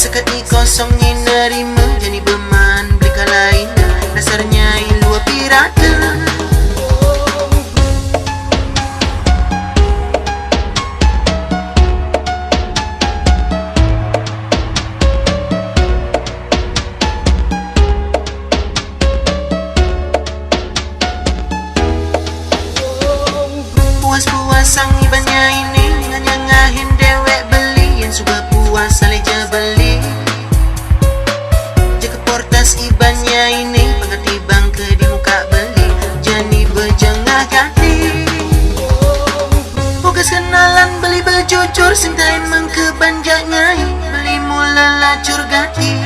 Sekat ni kosong ni nerima jadi beman beli kalain dasarnya ilua pirata. Puas-puasang ibanya ini nganyangahin dewek beli yang suka puas aleja beli. Jika portas ibanya ini pengerti bangke di muka beli jani berjengah ganti. Fokus kenalan beli berjujur sintain mengkebanjaknya beli mula lacur ganti.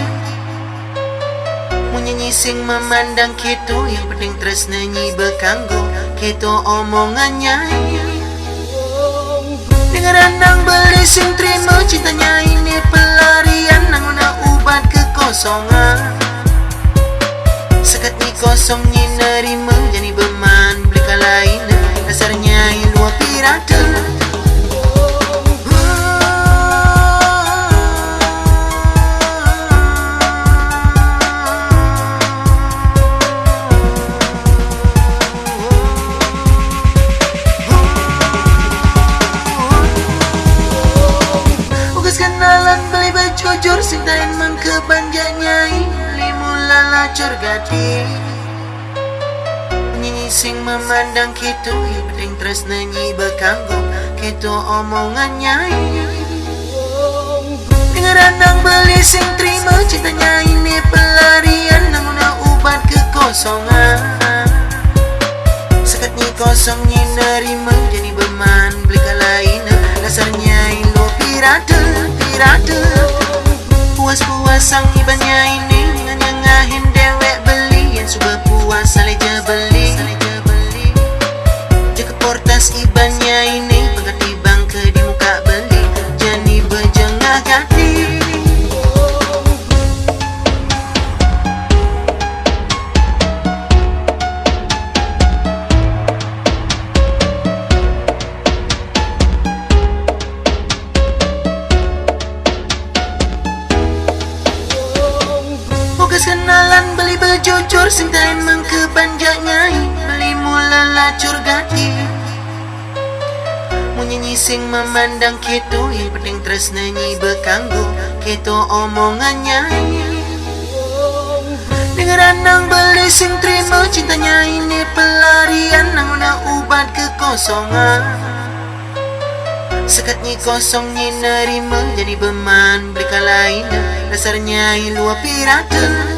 Munyanyi sing memandang gitu yang penting terus nyanyi berkanggo gitu omongannya. Dengar andang beli sing terima cintanya ini pelarian nang guna ubat kekosongan. Sekat ni kosong ni nerima jadi beman beli kalain dasarnya ilua pirata. Kenalan beli berjujur sintain mengkebanjaknya beli mula lacur gati. Nyanyi sing memandang gitu yang penting terus nyanyi berkanggo gitu omongannya. Dengar andang beli sing terima cintanya ini pelarian nang guna ubat kekosongan. Sekat ni kosong ni nerima jadi beman beli kalain dasarnya ilua pirata. Puas-puasang ibanya ini nganyangahin dewek beli yang suka puas aleja beli. Jika portas ibanya ini pengerti bangke di muka beli jani berjengah ganti. Kenalan beli berjujur sintain mengkebanjaknya beli mula lacur ganti. Munyanyi sing memandang gitu yang penting terus nyanyi berkanggo gitu omongannya. Dengar andang beli sing terima cintanya ini pelarian nang guna ubat kekosongan. Sekat ni kosong ni nerima jadi beman beli kalain dasarnya ilua pirata.